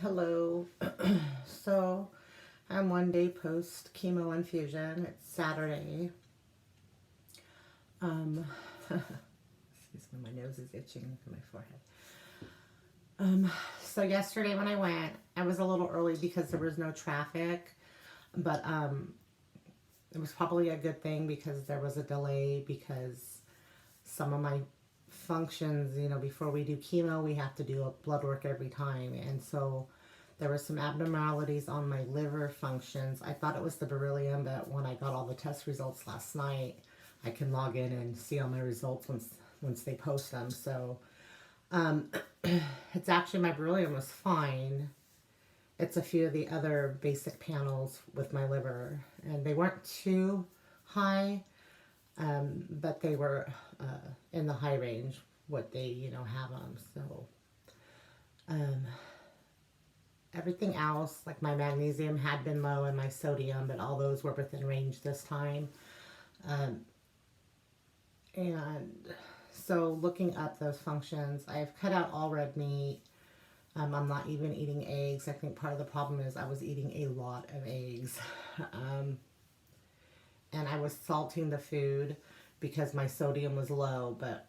Hello. So I'm one day post chemo infusion. It's Saturday. Um, excuse me, my nose is itching to my forehead. So yesterday when I went, I was a little early because there was no traffic, but it was probably a good thing because there was a delay because some of my functions, before we do chemo, we have to do a blood work every time. And so there were some abnormalities on my liver functions. I thought it was the beryllium, but when I got all the test results last night, I can log in and see all my results once they post them. So um, it's actually my beryllium was fine. It's a few of the other basic panels with my liver, and they weren't too high, but they were in the high range, what they, have them. So um, everything else, like my magnesium had been low and my sodium, but all those were within range this time. Um, and so looking up those functions, I've cut out all red meat. I'm not even eating eggs. I think part of the problem is I was eating a lot of eggs. um, and I was salting the food because my sodium was low, but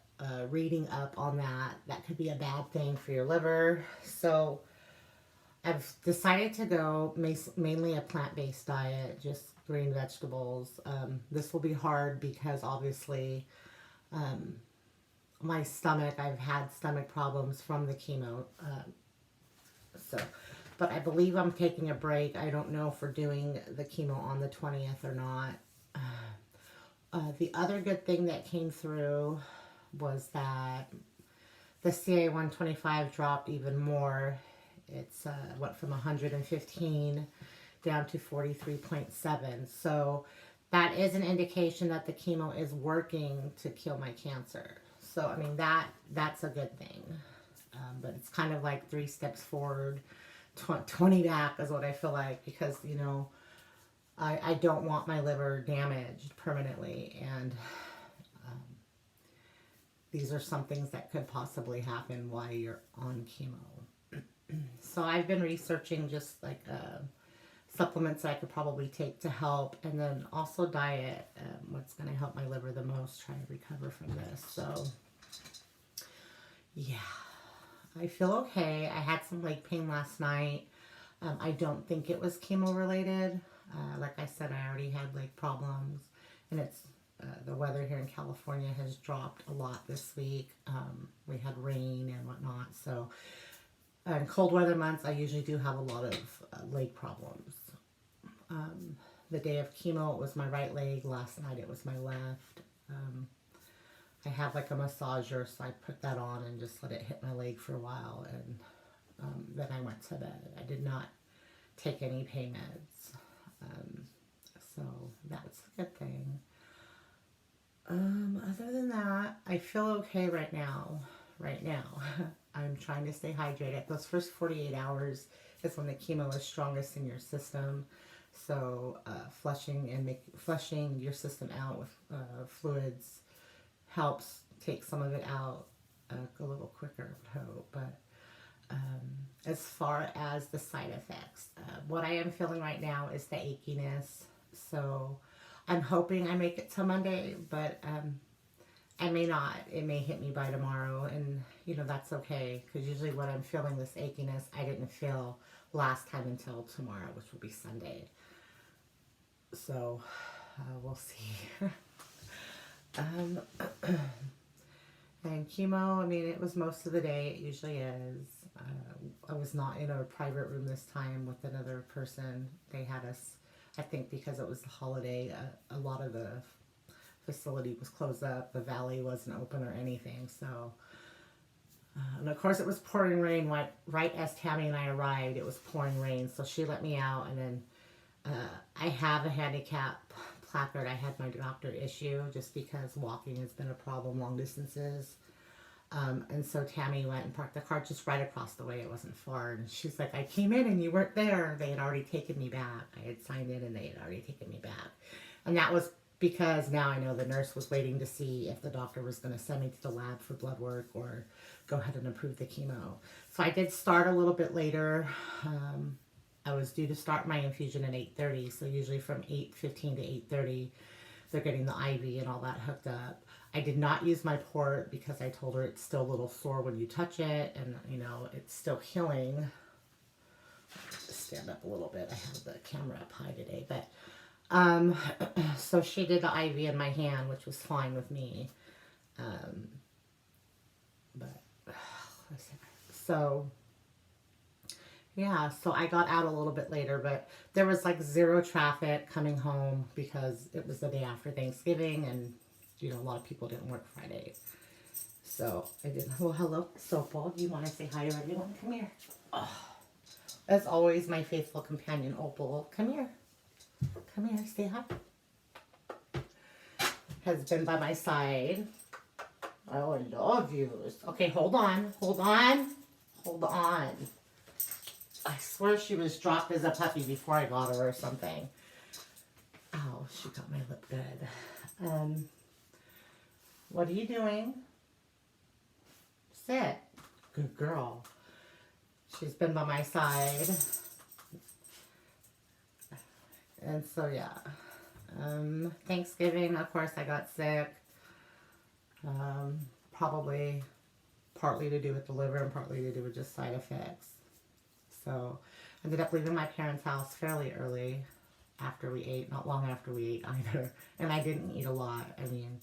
reading up on that, that could be a bad thing for your liver. So I've decided to go mainly a plant-based diet, just green vegetables. This will be hard because obviously um, my stomach, I've had stomach problems from the chemo. So, but I believe I'm taking a break. I don't know if we're doing the chemo on the 20th or not. The other good thing that came through was that the CA 125 dropped even more. It's went from 115 down to 43.7. So that is an indication that the chemo is working to kill my cancer. So I mean that's a good thing. But it's kind of like 3 steps forward, 20 back is what I feel like, because I don't want my liver damaged permanently, and these are some things that could possibly happen while you're on chemo. So I've been researching just like supplements that I could probably take to help, and then also diet, what's going to help my liver the most, try to recover from this. So yeah, I feel okay. I had some leg pain last night. I don't think it was chemo related. Like I said, I already had leg problems, and it's the weather here in California has dropped a lot this week. We had rain and whatnot, so in cold weather months, I usually do have a lot of leg problems. The day of chemo, it was my right leg. Last night, it was my left. I have like a massager, so I put that on and just let it hit my leg for a while, and then I went to bed. I did not take any pain meds, so that's a good thing. Other than that, I feel okay right now. Right now, I'm trying to stay hydrated. Those first 48 hours is when the chemo is strongest in your system. So flushing your system out with fluids helps take some of it out a little quicker, I would hope. But as far as the side effects, what I am feeling right now is the achiness. So I'm hoping I make it till Monday, but I may not. It may hit me by tomorrow, and that's okay, because usually when I'm feeling this achiness, I didn't feel last time until tomorrow, which will be Sunday. So we'll see. um, and chemo, I mean, it was most of the day. It usually is. I was not in a private room this time with another person. They had us, I think because it was the holiday, a lot of the facility was closed up. The valley wasn't open or anything. So, and of course it was pouring rain right as Tammy and I arrived. It was pouring rain, so she let me out. And then I have a handicap placard I had my doctor issue just because walking has been a problem long distances. And so Tammy went and parked the car just right across the way. It wasn't far. And she's like, I came in and you weren't there. They had already taken me back. I had signed in and they had already taken me back. And that was because now I know the nurse was waiting to see if the doctor was going to send me to the lab for blood work or go ahead and approve the chemo. So I did start a little bit later. I was due to start my infusion at 8:30, so usually from 8:15 to 8:30, they're getting the IV and all that hooked up. I did not use my port because I told her it's still a little sore when you touch it, and you know, it's still healing. Just stand up a little bit. I have the camera up high today, but so she did the IV in my hand, which was fine with me. But so yeah, so I got out a little bit later, but there was like zero traffic coming home because it was the day after Thanksgiving, and you know, a lot of people didn't work Friday. So I did. Oh, hello, Sopal. Do you want to say hi to everyone? Come here. Oh, as always, my faithful companion, Opal. Come here. Come here, say hi. Has been by my side. Oh, I love you. Okay, hold on. Hold on. Hold on. I swear she was dropped as a puppy before I got her or something. Oh, she got my lip good. What are you doing? Sit. Good girl. She's been by my side. And so, yeah. Thanksgiving, of course, I got sick. Probably partly to do with the liver and partly to do with just side effects. So, I ended up leaving my parents' house fairly early after we ate. Not long after we ate either. And I didn't eat a lot. I mean,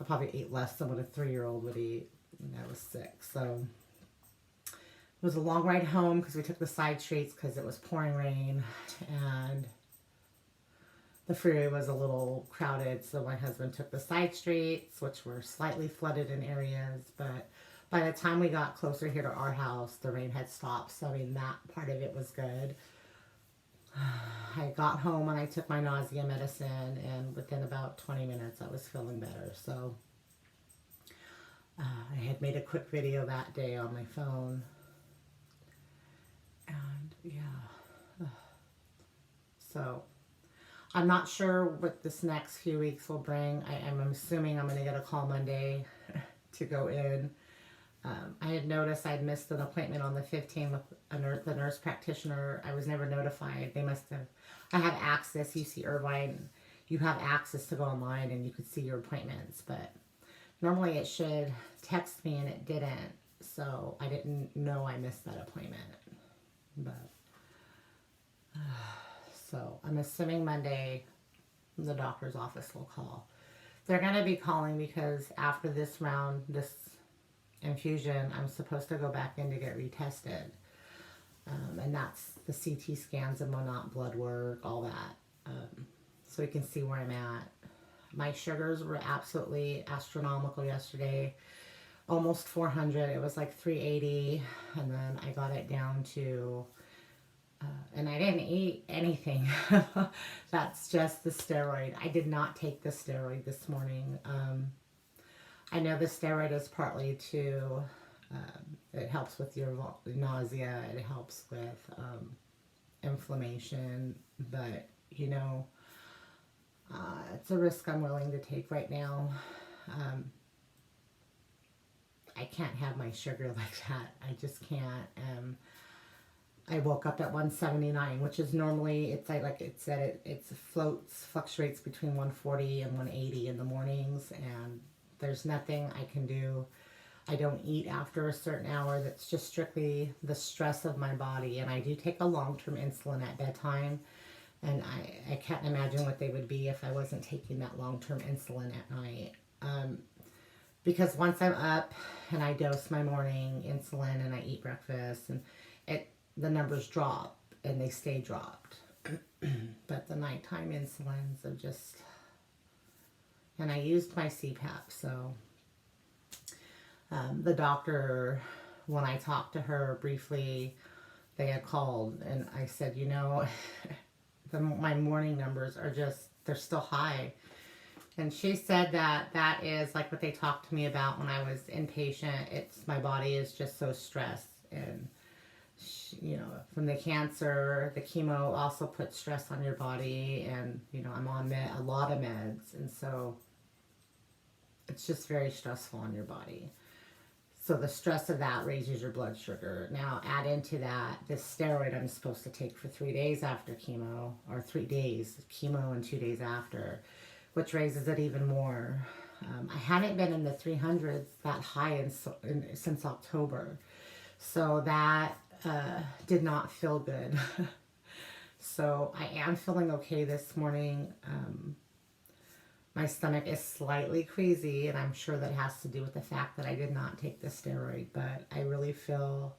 I probably ate less than what a 3-year-old would eat. And I was sick. So, it was a long ride home because we took the side streets because it was pouring rain. And the freeway was a little crowded, so my husband took the side streets, which were slightly flooded in areas, but by the time we got closer here to our house, the rain had stopped, so I mean, that part of it was good. I got home and I took my nausea medicine, and within about 20 minutes, I was feeling better, so I had made a quick video that day on my phone, and yeah, so I'm not sure what this next few weeks will bring. I'm assuming I'm going to get a call Monday to go in. I had noticed I'd missed an appointment on the 15th with the nurse practitioner. I was never notified. They must have. I have access. UC Irvine, you have access to go online and you could see your appointments. But normally it should text me, and it didn't. So I didn't know I missed that appointment. But so I'm assuming Monday the doctor's office will call. They're going to be calling because after this round, this infusion, I'm supposed to go back in to get retested. And that's the CT scans and whatnot, blood work, all that. So we can see where I'm at. My sugars were absolutely astronomical yesterday. Almost 400. It was like 380. And then I got it down to... and I didn't eat anything. That's just the steroid. I did not take the steroid this morning. I know the steroid is partly to, it helps with your nausea. It helps with inflammation. But, you know, it's a risk I'm willing to take right now. I can't have my sugar like that. I just can't. I woke up at 179, which is normally, it's like it said, it fluctuates between 140 and 180 in the mornings, and there's nothing I can do. I don't eat after a certain hour. That's just strictly the stress of my body, and I do take a long-term insulin at bedtime, and I can't imagine what they would be if I wasn't taking that long-term insulin at night. Because once I'm up and I dose my morning insulin and I eat breakfast, and the numbers drop, and they stay dropped. But the nighttime insulins are just... And I used my CPAP, so... the doctor, when I talked to her briefly, they had called, and I said, you know, my morning numbers are just, they're still high. And she said that is like what they talked to me about when I was inpatient. My body is just so stressed, and you know, from the cancer, the chemo also puts stress on your body, and you know, I'm on a lot of meds, and so it's just very stressful on your body. So the stress of that raises your blood sugar. Now add into that this steroid I'm supposed to take for 3 days after chemo, or 3 days chemo and 2 days after, which raises it even more. I hadn't been in the 300s that high since October, so that did not feel good. So I am feeling okay this morning. My stomach is slightly queasy, and I'm sure that has to do with the fact that I did not take the steroid, but I really feel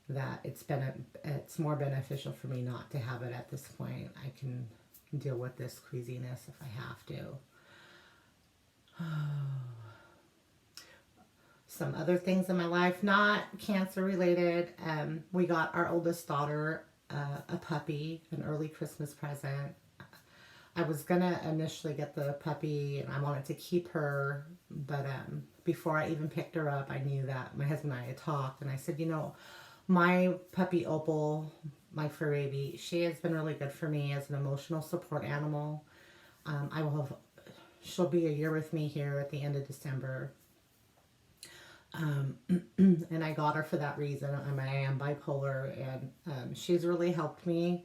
that it's more beneficial for me not to have it at this point. I can deal with this queasiness if I have to. Some other things in my life, not cancer related. We got our oldest daughter a puppy, an early Christmas present. I was gonna initially get the puppy, and I wanted to keep her, but before I even picked her up, I knew that my husband and I had talked, and I said, you know, my puppy Opal, my fur baby, she has been really good for me as an emotional support animal. She'll be a year with me here at the end of December. And I got her for that reason. I am bipolar, and she's really helped me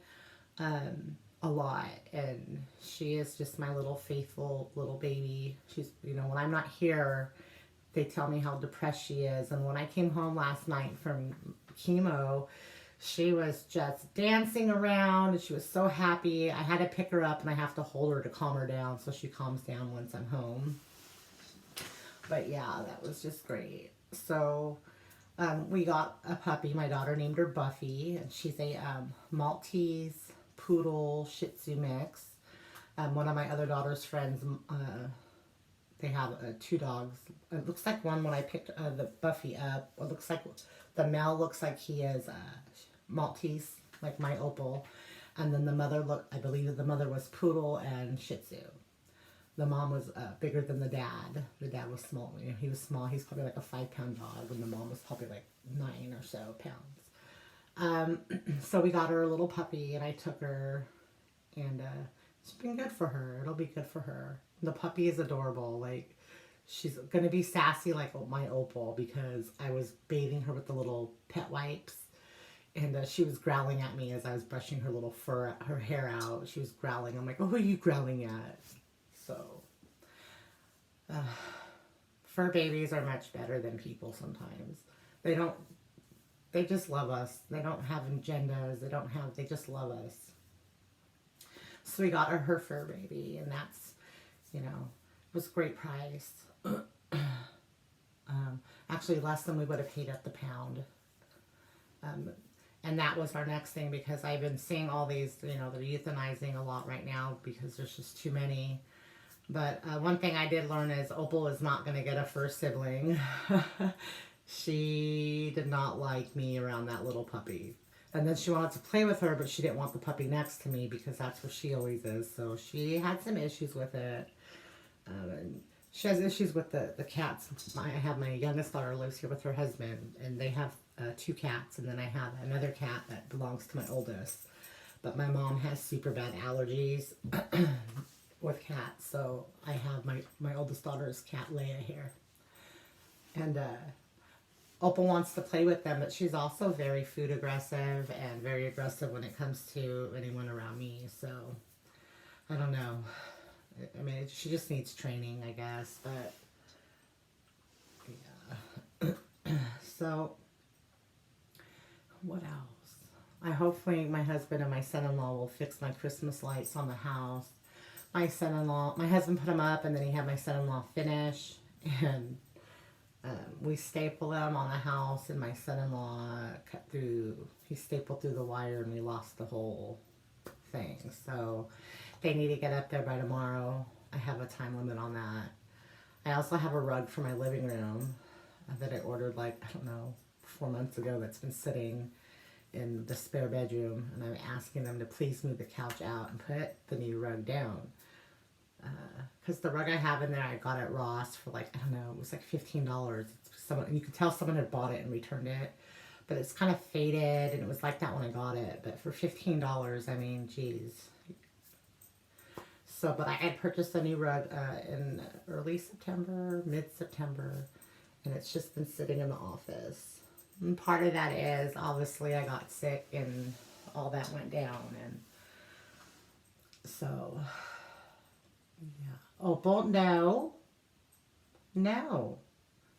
a lot, and she is just my little faithful little baby. She's, you know, when I'm not here, they tell me how depressed she is, and when I came home last night from chemo, she was just dancing around, and she was so happy. I had to pick her up, and I have to hold her to calm her down, so she calms down once I'm home. But yeah, that was just great. So we got a puppy. My daughter named her Buffy, and she's a Maltese Poodle Shih Tzu mix. One of my other daughter's friends, they have 2 dogs. It looks like one when I picked the Buffy up. It looks like the male looks like he is Maltese, like my Opal, and then the mother I believe that the mother was Poodle and Shih Tzu. The mom was bigger than the dad. The dad was small. You know, he was small. He's probably like a 5-pound dog, and the mom was probably like 9 or so pounds. So we got her a little puppy, and I took her, and it's been good for her. It'll be good for her. The puppy is adorable. Like, she's gonna be sassy like my Opal, because I was bathing her with the little pet wipes, and she was growling at me as I was brushing her little her hair out. She was growling. I'm like, oh, who are you growling at? So, fur babies are much better than people sometimes. They just love us. They don't have agendas. They just love us. So we got her fur baby, and that's, you know, it was a great price. Actually less than we would have paid at the pound. And that was our next thing, because I've been seeing all these, you know, they're euthanizing a lot right now because there's just too many. But one thing I did learn is Opal is not going to get a fur sibling. She did not like me around that little puppy. And then she wanted to play with her, but she didn't want the puppy next to me, because that's where she always is. So she had some issues with it. And she has issues with the cats. I have my youngest daughter lives here with her husband, and they have 2 cats. And then I have another cat that belongs to my oldest. But my mom has super bad allergies with cats, so I have my oldest daughter's cat Leia here, and Opal wants to play with them, but she's also very food aggressive and very aggressive when it comes to anyone around me. So I don't know. I mean, she just needs training, I guess. But yeah. So what else? Hopefully my husband and my son-in-law will fix my Christmas lights on the house. My husband put them up, and then he had my son-in-law finish, and we staple them on the house, and my son-in-law he stapled through the wire, and we lost the whole thing. So they need to get up there by tomorrow. I have a time limit on that. I also have a rug for my living room that I ordered, like, I don't know, 4 months ago, that's been sitting in the spare bedroom, and I'm asking them to please move the couch out and put the new rug down. Because the rug I have in there, I got at Ross for, like, I don't know, it was like $15. You could tell someone had bought it and returned it. but it's kind of faded, and it was like that when I got it. But for $15, I mean, geez. So, but I had purchased a new rug in early September, mid-September, and it's just been sitting in the office. And part of that is, obviously, I got sick and all that went down, and so, yeah. Oh, Bolt, no. No.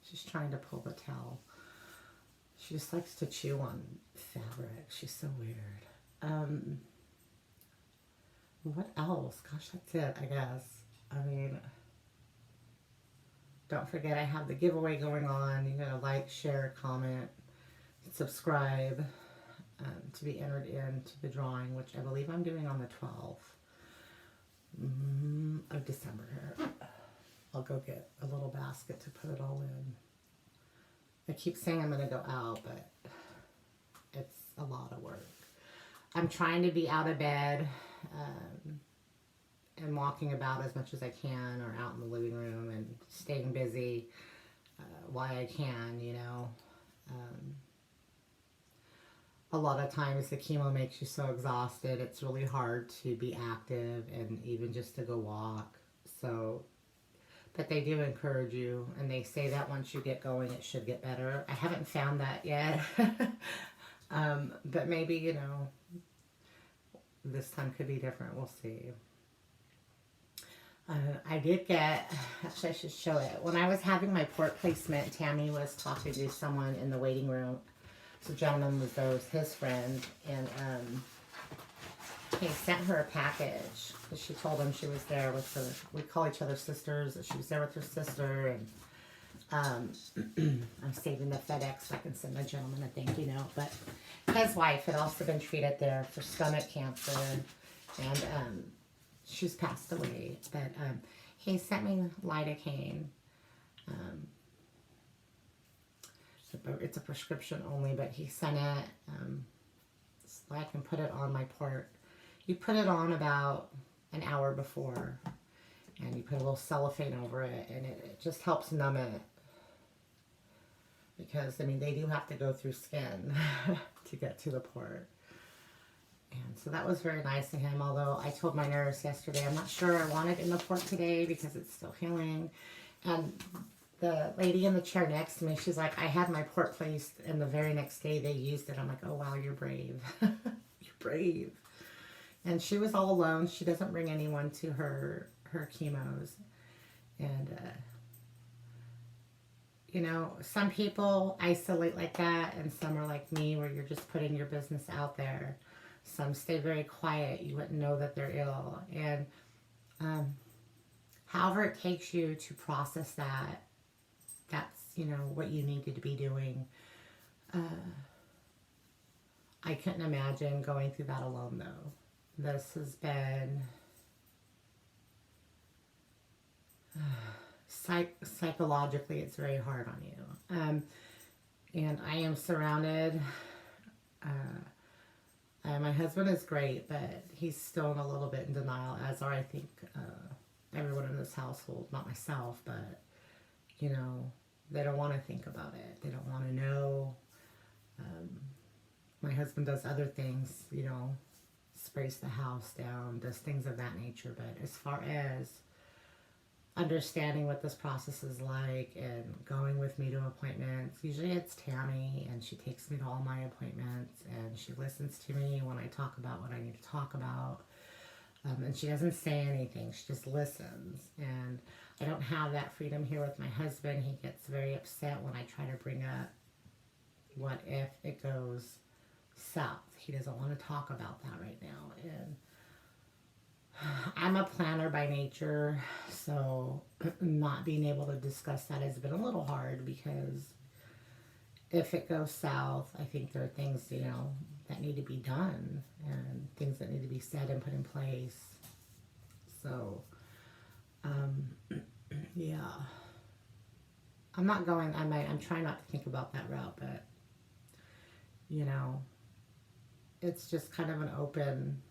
She's trying to pull the towel. She just likes to chew on fabric. She's so weird. What else? Gosh, that's it, I guess. I mean, don't forget I have the giveaway going on. You gotta like, share, comment, subscribe to be entered into the drawing, which I believe I'm doing on the 12th of December. I'll go get a little basket to put it all in. I keep saying I'm going to go out, but it's a lot of work. I'm trying to be out of bed and walking about as much as I can, or out in the living room and staying busy while I can, you know. A lot of times the chemo makes you so exhausted, it's really hard to be active and even just to go walk. So, but they do encourage you, and they say that once you get going, it should get better. I haven't found that yet. But maybe, you know, this time could be different. We'll see. I did get, actually I should show it. When I was having my port placement, Tammy was talking to someone in the waiting room. So the gentleman was there with his friend, and he sent her a package because she told him she was there with her, we call each other sisters, that she was there with her sister, and I'm saving the FedEx so I can send the gentleman a thank you note. But his wife had also been treated there for stomach cancer, and she's passed away. But he sent me lidocaine. It's a prescription only, but he sent it so I can put it on my port. You put it on about an hour before, and you put a little cellophane over it, and it just helps numb it. Because, I mean, they do have to go through skin to get to the port. And so that was very nice of him, although I told my nurse yesterday, I'm not sure I want it in the port today because it's still healing. And the lady in the chair next to me, she's like, I had my port placed, and the very next day they used it. I'm like, oh, wow, you're brave. You're brave. And she was all alone. She doesn't bring anyone to her chemos. And, you know, some people isolate like that, and some are like me, where you're just putting your business out there. Some stay very quiet. You wouldn't know that they're ill. And however it takes you to process that, that's, you know, what you needed to be doing. I couldn't imagine going through that alone, though. This has been psychologically, it's very hard on you. And I am surrounded. My husband is great, but he's still in a little bit in denial, as are, I think, everyone in this household. Not myself, but, you know, they don't want to think about it. They don't want to know. My husband does other things, you know, sprays the house down, does things of that nature. But as far as understanding what this process is like and going with me to appointments, usually it's Tammy, and she takes me to all my appointments, and she listens to me when I talk about what I need to talk about. And she doesn't say anything, she just listens. And I don't have that freedom here with my husband. He gets very upset when I try to bring up what if it goes south. He doesn't want to talk about that right now. And I'm a planner by nature, so not being able to discuss that has been a little hard, because if it goes south, I think there are things, you know, that need to be done, and things that need to be said and put in place. So, yeah. I'm trying not to think about that route, but, you know, it's just kind of an open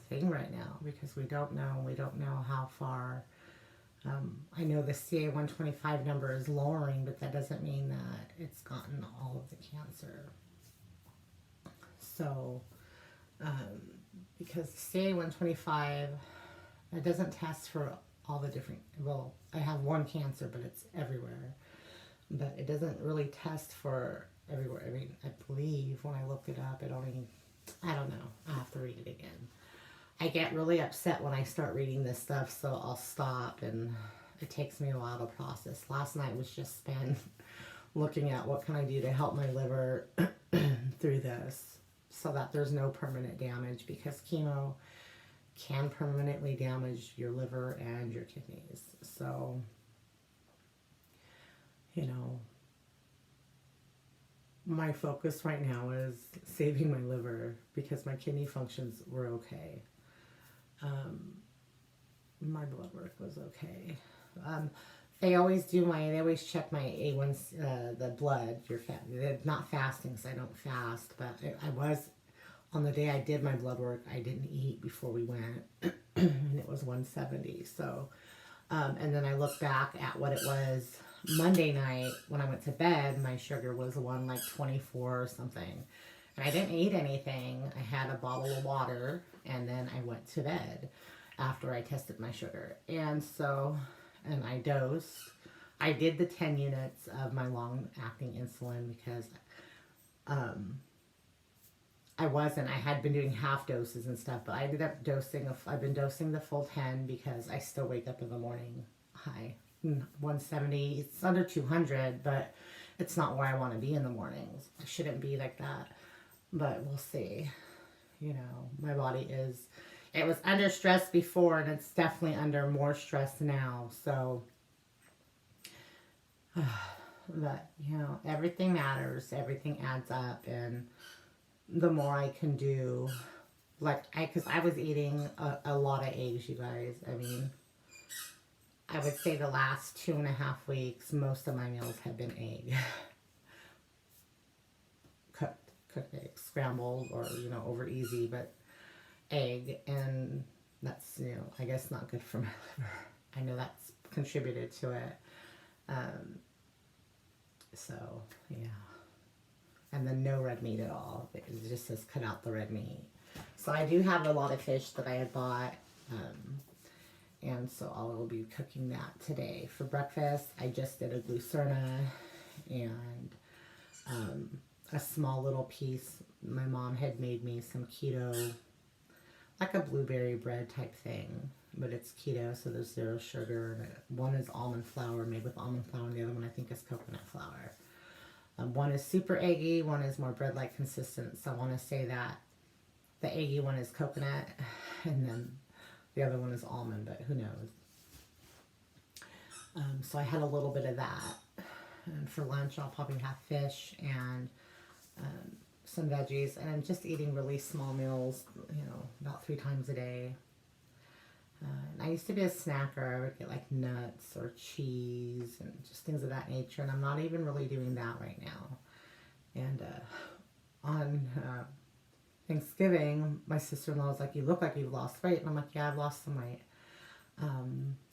thing right now, because we don't know how far I know the CA-125 number is lowering, but that doesn't mean that it's gotten all of the cancer. So, because the CA-125, it doesn't test for all the different, well, I have one cancer, but it's everywhere. But it doesn't really test for everywhere. I mean, I believe when I looked it up, it only, I don't know. I have to read it again. I get really upset when I start reading this stuff, so I'll stop, and it takes me a while to process. Last night was just spent looking at what can I do to help my liver through this so that there's no permanent damage, because chemo can permanently damage your liver and your kidneys. So, you know, my focus right now is saving my liver because my kidney functions were okay. My blood work was okay. They always check my A1, the blood, your fat. They're not fasting, so I don't fast, but I was, on the day I did my blood work, I didn't eat before we went, and it was 170. So, and then I look back at what it was Monday night when I went to bed. My sugar was 124 or something, and I didn't eat anything. I had a bottle of water, and then I went to bed after I tested my sugar, and so, and I dosed. I did the 10 units of my long-acting insulin because I had been doing half doses and stuff, but I ended up I've been dosing the full 10 because I still wake up in the morning high. 170, it's under 200, but it's not where I want to be in the mornings. I shouldn't be like that, but we'll see. You know, my body it was under stress before, and it's definitely under more stress now, so, but, you know, everything matters, everything adds up, and the more I can do, like, because I was eating a lot of eggs, you guys. I mean, I would say the last 2.5 weeks, most of my meals have been egg. Cooked eggs, scrambled, or, you know, over easy, but egg, and that's, you know, I guess not good for my liver. I know that's contributed to it. So, yeah. And then no red meat at all. It just says cut out the red meat. So I do have a lot of fish that I had bought. And so I will be cooking that today. For breakfast, I just did a glucerna and a small little piece. My mom had made me some keto, like a blueberry bread type thing. But it's keto, so there's 0 sugar. One is almond flour, made with almond flour, and the other one I think is coconut flour. One is super eggy, one is more bread-like consistence. So I want to say that the eggy one is coconut, and then the other one is almond, but who knows. So I had a little bit of that. And for lunch, I'll probably have fish and some veggies. And I'm just eating really small meals, you know, about 3 times a day. And I used to be a snacker. I would get like nuts or cheese and just things of that nature. And I'm not even really doing that right now. And on Thanksgiving, my sister-in-law was like, you look like you've lost weight. And I'm like, yeah, I've lost some weight.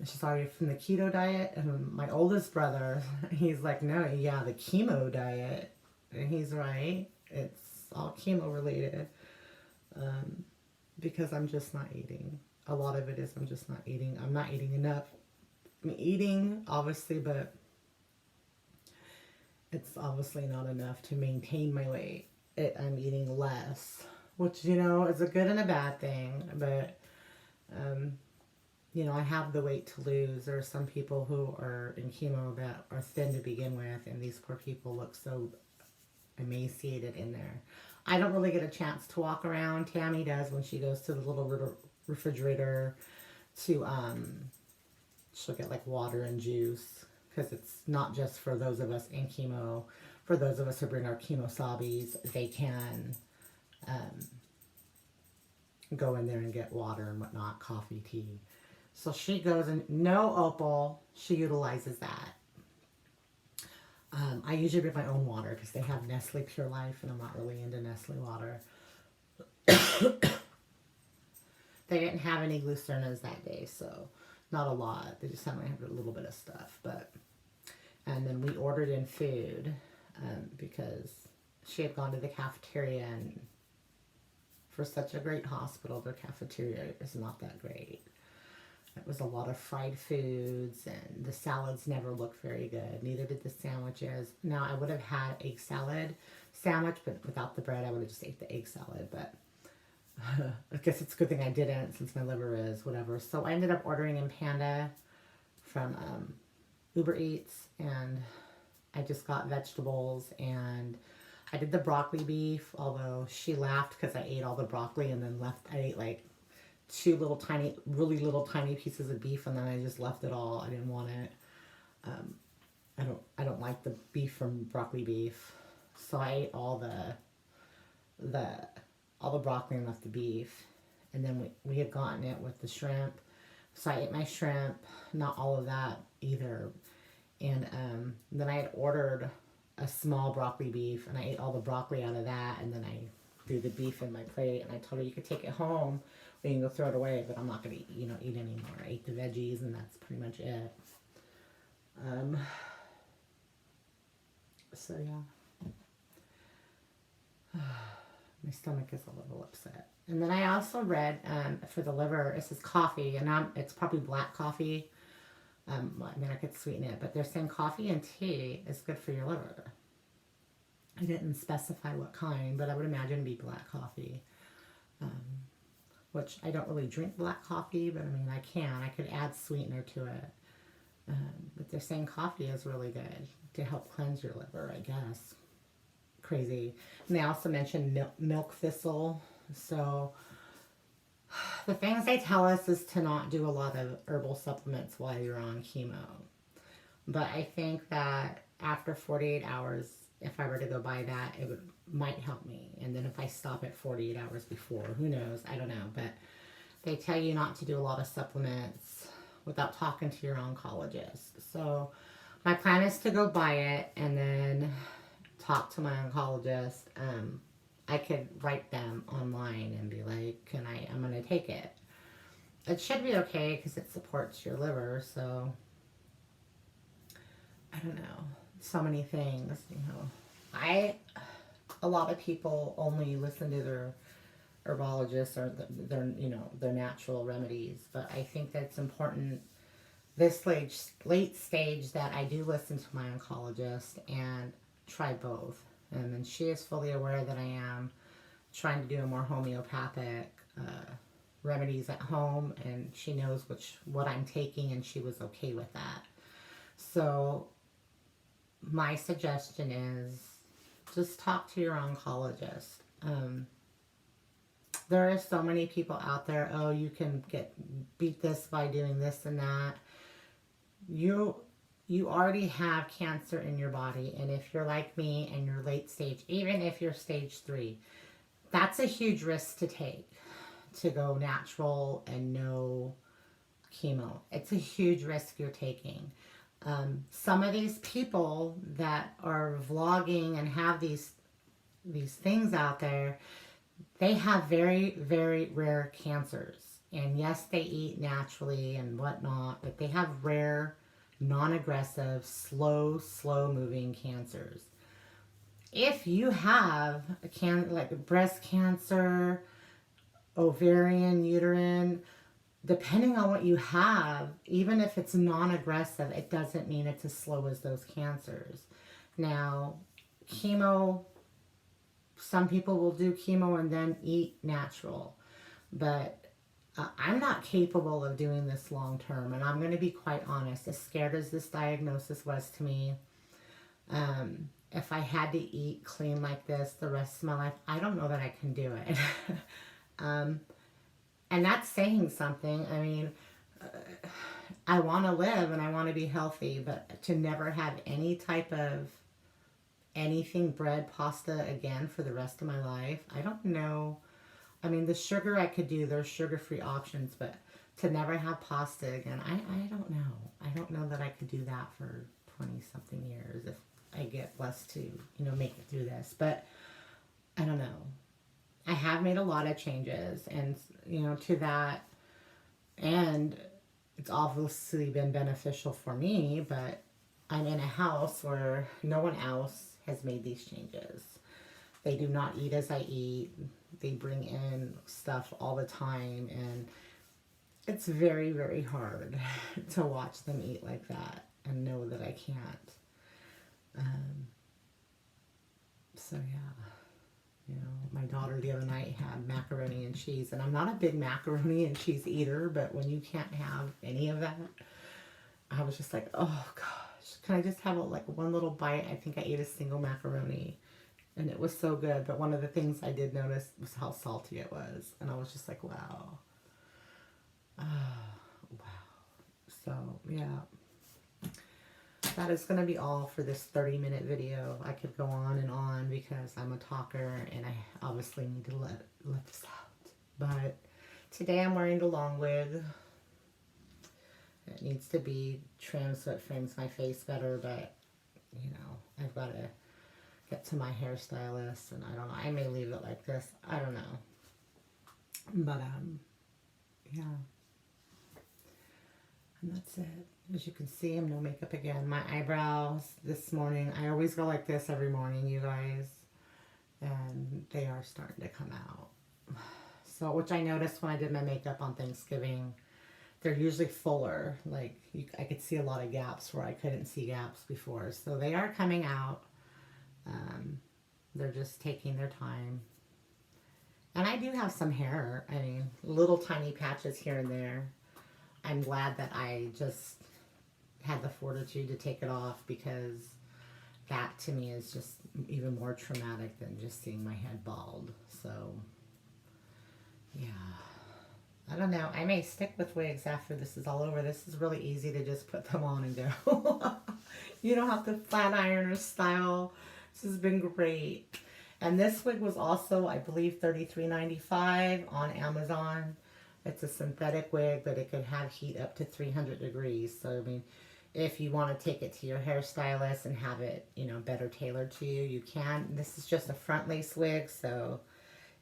She's already from the keto diet. And my oldest brother, he's like, no, yeah, the chemo diet. And he's right. It's all chemo related. Because I'm just not eating. A lot of it is I'm just not eating. I'm not eating enough. I'm eating, obviously, but it's obviously not enough to maintain my weight. I'm eating less, which, you know, is a good and a bad thing. But, you know, I have the weight to lose. There are some people who are in chemo that are thin to begin with, and these poor people look so emaciated in there. I don't really get a chance to walk around. Tammy does when she goes to the little refrigerator to she'll get like water and juice, because it's not just for those of us in chemo. For those of us who bring our chemo sobbies, they can go in there and get water and whatnot, coffee, tea. So she goes and no opal, she utilizes that. I usually bring my own water because they have Nestle Pure Life, and I'm not really into Nestle water. They didn't have any glucernas that day, so Not a lot. They just only have a little bit of stuff. But and then we ordered in food because she had gone to the cafeteria, and for such a great hospital, their cafeteria is not that great. It was a lot of fried foods, and the salads never looked very good. Neither did the sandwiches. Now, I would have had egg salad sandwich, but without the bread, I would have just ate the egg salad. But I guess it's a good thing I didn't, since my liver is whatever. So I ended up ordering in Panda from Uber Eats, and I just got vegetables, and I did the broccoli beef, although she laughed because I ate all the broccoli and then left. I ate like two little tiny, really little tiny pieces of beef, and then I just left it all. I didn't want it. I don't like the beef from broccoli beef, so I ate all the broccoli and left the beef. And then we had gotten it with the shrimp, so I ate my shrimp, not all of that either. And then I had ordered a small broccoli beef, and I ate all the broccoli out of that, and then I threw the beef in my plate, and I told her you could take it home, or you can go throw it away, but I'm not going to eat anymore. I ate the veggies, and that's pretty much it. So yeah. My stomach is a little upset. And then I also read for the liver, it says coffee, and it's probably black coffee. I mean, I could sweeten it, but they're saying coffee and tea is good for your liver. I didn't specify what kind, but I would imagine it'd be black coffee. Which I don't really drink black coffee, but I mean, I can. I could add sweetener to it. But they're saying coffee is really good to help cleanse your liver, I guess. Crazy. And they also mentioned milk thistle. So the things they tell us is to not do a lot of herbal supplements while you're on chemo. But I think that after 48 hours, if I were to go buy that, it might help me. And then if I stop at 48 hours before, who knows? I don't know. But they tell you not to do a lot of supplements without talking to your oncologist. So my plan is to go buy it and then talk to my oncologist. I could write them online and be like, I'm going to take it. It should be okay because it supports your liver. So I don't know. So many things, a lot of people only listen to their herbologists or their natural remedies, but I think that's important this late stage that I do listen to my oncologist and try both. And she is fully aware that I am trying to do a more homeopathic remedies at home, and she knows what I'm taking, and she was okay with that. So my suggestion is just talk to your oncologist. There are so many people out there, you can beat this by doing this and that. You already have cancer in your body, and if you're like me and you're late stage, even if you're stage 3, that's a huge risk to take, to go natural and no chemo. It's a huge risk you're taking. Some of these people that are vlogging and have these things out there, they have very, very rare cancers. And yes, they eat naturally and whatnot, but they have rare, non-aggressive, slow moving cancers. If you have like breast cancer, ovarian, uterine, depending on what you have, even if it's non-aggressive, it doesn't mean it's as slow as those cancers. Now, chemo, some people will do chemo and then eat natural, but I'm not capable of doing this long term, and I'm going to be quite honest. As scared as this diagnosis was to me, if I had to eat clean like this the rest of my life, I don't know that I can do it. And that's saying something. I mean, I want to live and I want to be healthy, but to never have any type of anything, bread, pasta again for the rest of my life, I don't know. I mean, the sugar I could do, there's sugar-free options, but to never have pasta again, I don't know. I don't know that I could do that for 20-something years if I get blessed to, make it through this. But I don't know. I have made a lot of changes, and to that, and it's obviously been beneficial for me, but I'm in a house where no one else has made these changes. They do not eat as I eat. They bring in stuff all the time, and it's very, very hard to watch them eat like that and know that I can't. Um, so yeah, you know, my daughter the other night had macaroni and cheese, and I'm not a big macaroni and cheese eater, but when you can't have any of that, I was just like, oh gosh, can I just have like one little bite? I think I ate a single macaroni, and it was so good. But one of the things I did notice was how salty it was, and I was just like, wow. Wow. So, yeah. That is going to be all for this 30-minute video. I could go on and on because I'm a talker and I obviously need to let this out. But today I'm wearing the long wig. It needs to be trimmed so it frames my face better, but, you know, I've got to get to my hairstylist, and I don't know. I may leave it like this. I don't know. But, yeah. And that's it. As you can see, I'm no makeup again. My eyebrows this morning, I always go like this every morning, you guys. And they are starting to come out. So, which I noticed when I did my makeup on Thanksgiving, they're usually fuller. Like, I could see a lot of gaps where I couldn't see gaps before. So they are coming out. They're just taking their time. And I do have some hair. I mean, little tiny patches here and there. I'm glad that I just had the fortitude to take it off, because that to me is just even more traumatic than just seeing my head bald. So, yeah. I don't know. I may stick with wigs after this is all over. This is really easy to just put them on and go. You don't have to flat iron or style. This has been great. And this wig was also, I believe, $33.95 on Amazon. It's a synthetic wig, but it could have heat up to 300 degrees. So, I mean, if you want to take it to your hairstylist and have it, you know, better tailored to you, you can. This is just a front lace wig, so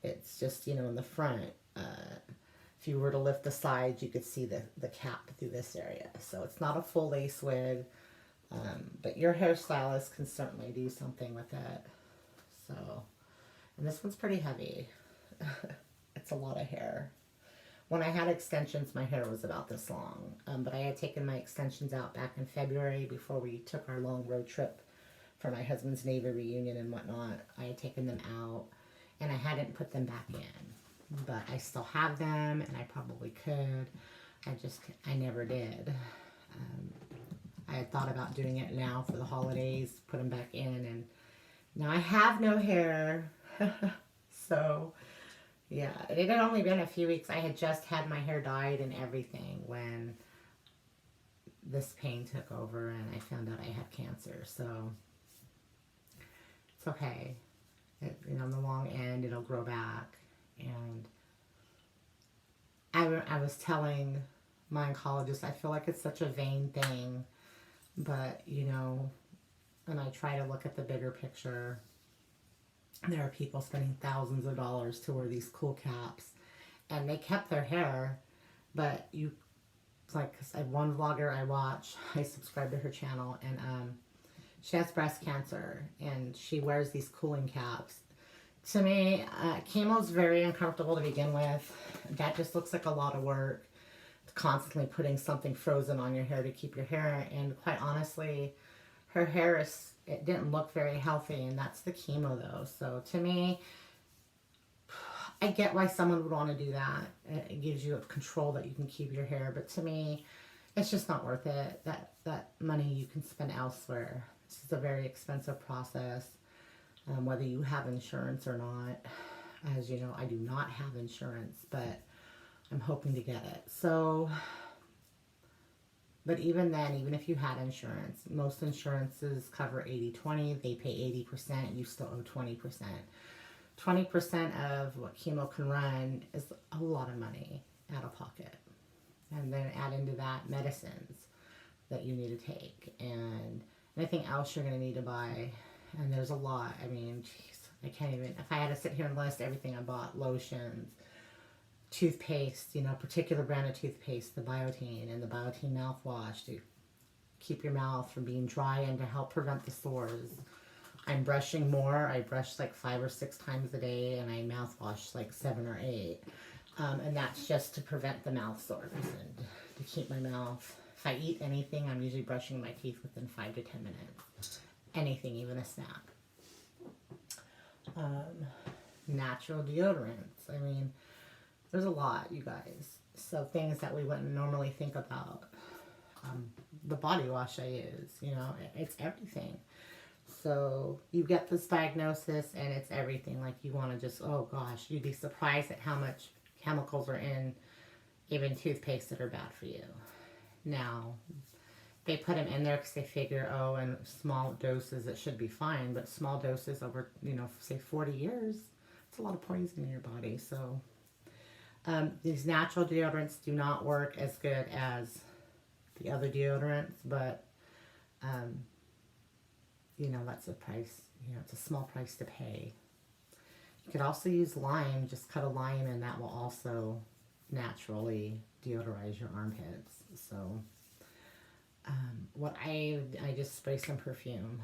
it's just, you know, in the front. If you were to lift the sides, you could see the cap through this area. So it's not a full lace wig, but your hairstylist can certainly do something with it. So, and this one's pretty heavy. It's a lot of hair. When I had extensions, my hair was about this long. But I had taken my extensions out back in February before we took our long road trip for my husband's Navy reunion and whatnot. I had taken them out, and I hadn't put them back in. But I still have them, and I probably could. I never did. I had thought about doing it now for the holidays, put them back in, and now I have no hair. So... yeah, it had only been a few weeks. I had just had my hair dyed and everything when this pain took over and I found out I had cancer. So it's okay. You know, on the long end, it'll grow back. And I was telling my oncologist, I feel like it's such a vain thing. But, you know, and I try to look at the bigger picture. There are people spending thousands of dollars to wear these cool caps, and they kept their hair, but it's like, cause I have one vlogger I watch, I subscribe to her channel, and she has breast cancer, and she wears these cooling caps. To me, chemo's very uncomfortable to begin with. That just looks like a lot of work, constantly putting something frozen on your hair to keep your hair, and quite honestly, her hair it didn't look very healthy, and that's the chemo though. So to me, I get why someone would want to do that. It gives you a control that you can keep your hair, but to me, it's just not worth it. That money you can spend elsewhere. This is a very expensive process, whether you have insurance or not. As you know, I do not have insurance, but I'm hoping to get it. So... but even then, even if you had insurance, most insurances cover 80-20. They pay 80%. You still owe 20%. 20% of what chemo can run is a lot of money out of pocket. And then add into that medicines that you need to take. And anything else you're going to need to buy. And there's a lot. I mean, geez, I can't even... if I had to sit here and list everything I bought, lotions, toothpaste, you know, particular brand of toothpaste, the Biotine and the Biotine mouthwash to keep your mouth from being dry and to help prevent the sores. I'm brushing more. I brush like 5 or 6 times a day, and I mouthwash like 7 or 8. And that's just to prevent the mouth sores and to keep my mouth. If I eat anything, I'm usually brushing my teeth within 5 to 10 minutes. Anything, even a snack. Natural deodorants. I mean, there's a lot, you guys. So things that we wouldn't normally think about. The body wash I use, you know, it's everything. So you get this diagnosis and it's everything. Like you want to just, oh gosh, you'd be surprised at how much chemicals are in even toothpaste that are bad for you. Now, they put them in there because they figure, oh, in small doses it should be fine. But small doses over, you know, say 40 years, it's a lot of poison in your body. So these natural deodorants do not work as good as the other deodorants, but you know, that's a price, you know, it's a small price to pay. You could also use lime, just cut a lime, and that will also naturally deodorize your armpits. So what I just spray some perfume.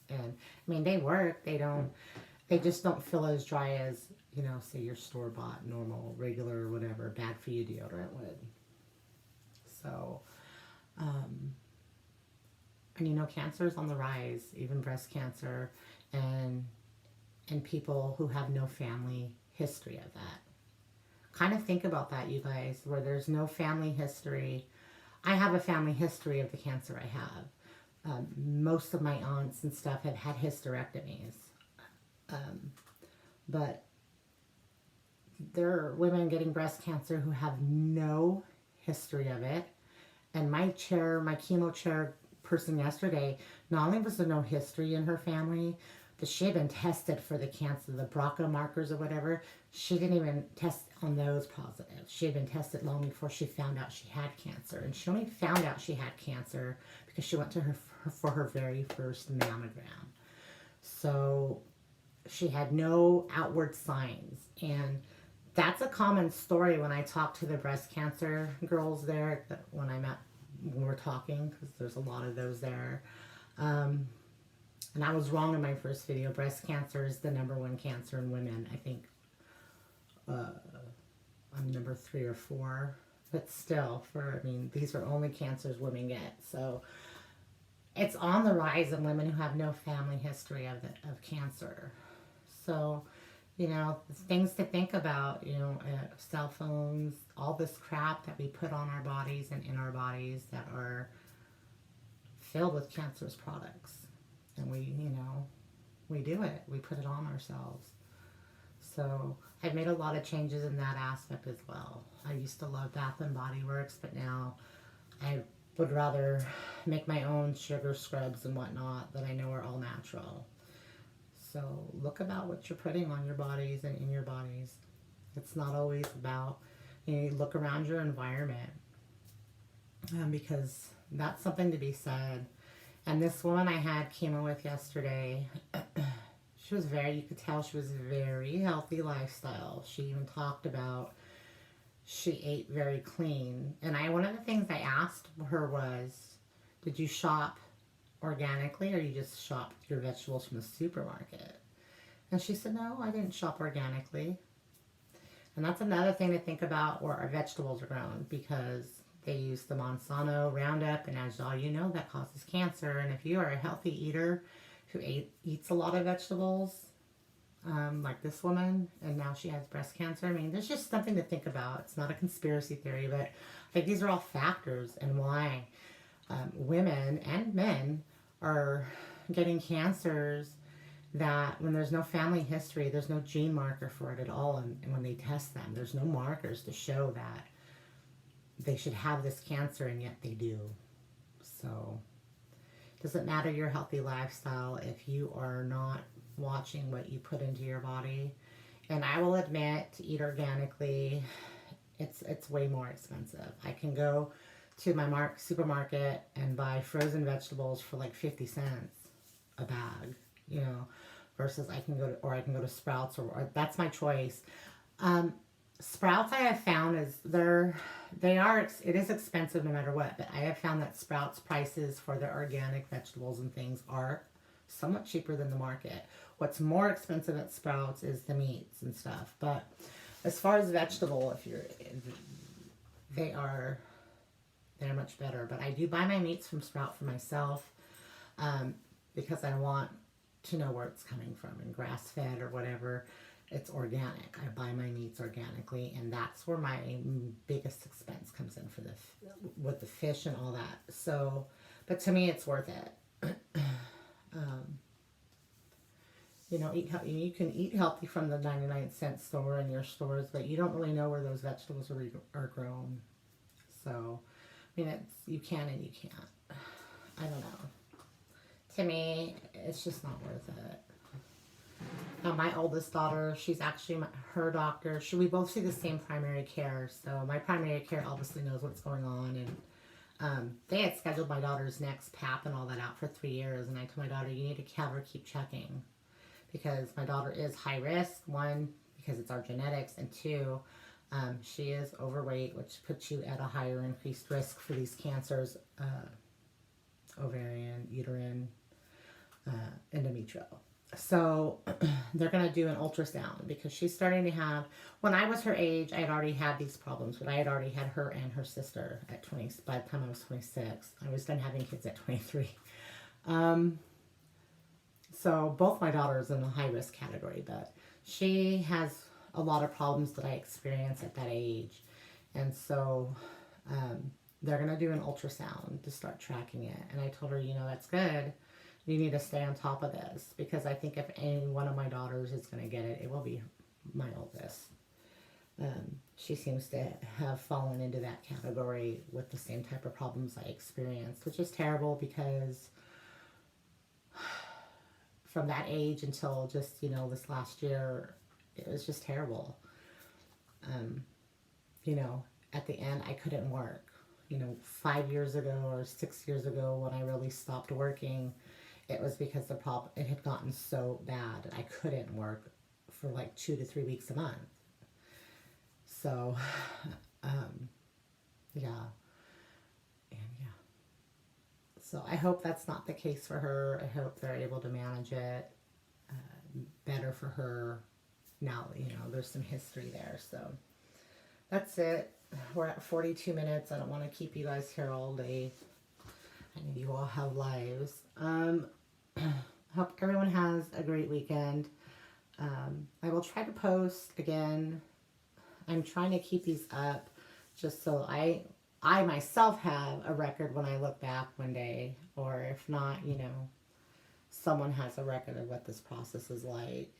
And I mean, they work. They just don't feel as dry as, you know, say your store-bought, normal, regular, whatever, bad for you deodorant would. So, and you know, cancer is on the rise, even breast cancer, and people who have no family history of that. Kind of think about that, you guys, where there's no family history. I have a family history of the cancer I have. Most of my aunts and stuff have had hysterectomies. But there are women getting breast cancer who have no history of it. And my chemo chair person yesterday, not only was there no history in her family, but she had been tested for the cancer, the BRCA markers or whatever. She didn't even test on those positive. She had been tested long before she found out she had cancer. And she only found out she had cancer because she went to her for her very first mammogram. So she had no outward signs. And that's a common story when I talk to the breast cancer girls there, when we're talking, because there's a lot of those there. And I was wrong in my first video. Breast cancer is the #1 cancer in women. I think I'm number 3 or 4. But still, I mean, these are only cancers women get. So it's on the rise in women who have no family history of cancer. So, you know, things to think about, you know, cell phones, all this crap that we put on our bodies and in our bodies that are filled with cancerous products. And we, you know, we do it. We put it on ourselves. So I've made a lot of changes in that aspect as well. I used to love Bath and Body Works, but now I would rather make my own sugar scrubs and whatnot that I know are all natural. So look about what you're putting on your bodies and in your bodies. It's not always about, you know, look around your environment, because that's something to be said. And this woman I had chemo with yesterday, she was you could tell she was very healthy lifestyle. She even talked about she ate very clean. And one of the things I asked her was, did you shop organically, or you just shop your vegetables from the supermarket? And she said, no, I didn't shop organically. And that's another thing to think about where our vegetables are grown, because they use the Monsanto Roundup, and as all you know, that causes cancer. And if you are a healthy eater who eats a lot of vegetables, like this woman, and now she has breast cancer, I mean, there's just something to think about. It's not a conspiracy theory, but I think these are all factors and why women and men are getting cancers that when there's no family history, there's no gene marker for it at all. And when they test them, there's no markers to show that they should have this cancer, and yet they do. So it doesn't matter your healthy lifestyle if you are not watching what you put into your body. And I will admit, to eat organically, it's way more expensive. I can go to my supermarket and buy frozen vegetables for like 50 cents a bag, versus I can go to Sprouts, or that's my choice. Sprouts I have found it is expensive no matter what, but I have found that Sprouts prices for their organic vegetables and things are somewhat cheaper than the market. What's more expensive at Sprouts is the meats and stuff. But as far as vegetable, they are they're much better. But I do buy my meats from Sprout for myself, because I want to know where it's coming from, and grass fed or whatever. It's organic. I buy my meats organically, and that's where my biggest expense comes in for with the fish and all that. So, but to me, it's worth it. You can eat healthy from the 99-cent store in your stores, but you don't really know where those vegetables are grown. So, I mean, you can and you can't. I don't know. To me, it's just not worth it. Now, my oldest daughter, she's actually her doctor. We both see the same primary care. So my primary care obviously knows what's going on. And they had scheduled my daughter's next PAP and all that out for 3 years. And I told my daughter, you need to have her keep checking. Because my daughter is high risk. One, because it's our genetics. And two, she is overweight, which puts you at a higher increased risk for these cancers. Ovarian, uterine, endometrial. So they're going to do an ultrasound because she's starting to have, when I was her age, I had already had these problems, but I had already had her and her sister at 20, by the time I was 26. I was done having kids at 23. So both my daughters in the high risk category, but she has a lot of problems that I experienced at that age. And so, they're going to do an ultrasound to start tracking it. And I told her, that's good. You need to stay on top of this, because I think if any one of my daughters is going to get it, it will be my oldest. She seems to have fallen into that category with the same type of problems I experienced, which is terrible because from that age until just, this last year, it was just terrible. At the end, I couldn't work. 5 years ago or 6 years ago when I really stopped working, it was because it had gotten so bad that I couldn't work for like 2 to 3 weeks a month. So, yeah. And yeah. So I hope that's not the case for her. I hope they're able to manage it better for her. Now, there's some history there. So that's it. We're at 42 minutes. I don't want to keep you guys here all day. I know you all have lives. Hope everyone has a great weekend. I will try to post again. I'm trying to keep these up just so I myself have a record when I look back one day. Or if not, someone has a record of what this process is like.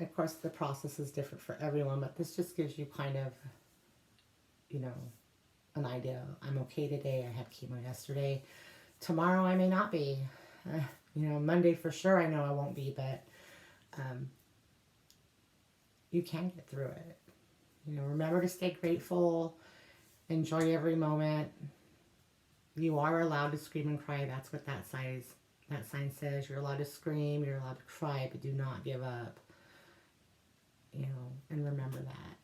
Of course, the process is different for everyone, but this just gives you kind of, an idea. I'm okay today. I had chemo yesterday. Tomorrow I may not be. Monday for sure I know I won't be, but you can get through it. Remember to stay grateful. Enjoy every moment. You are allowed to scream and cry. That's what that sign says. You're allowed to scream. You're allowed to cry, but do not give up. And remember that.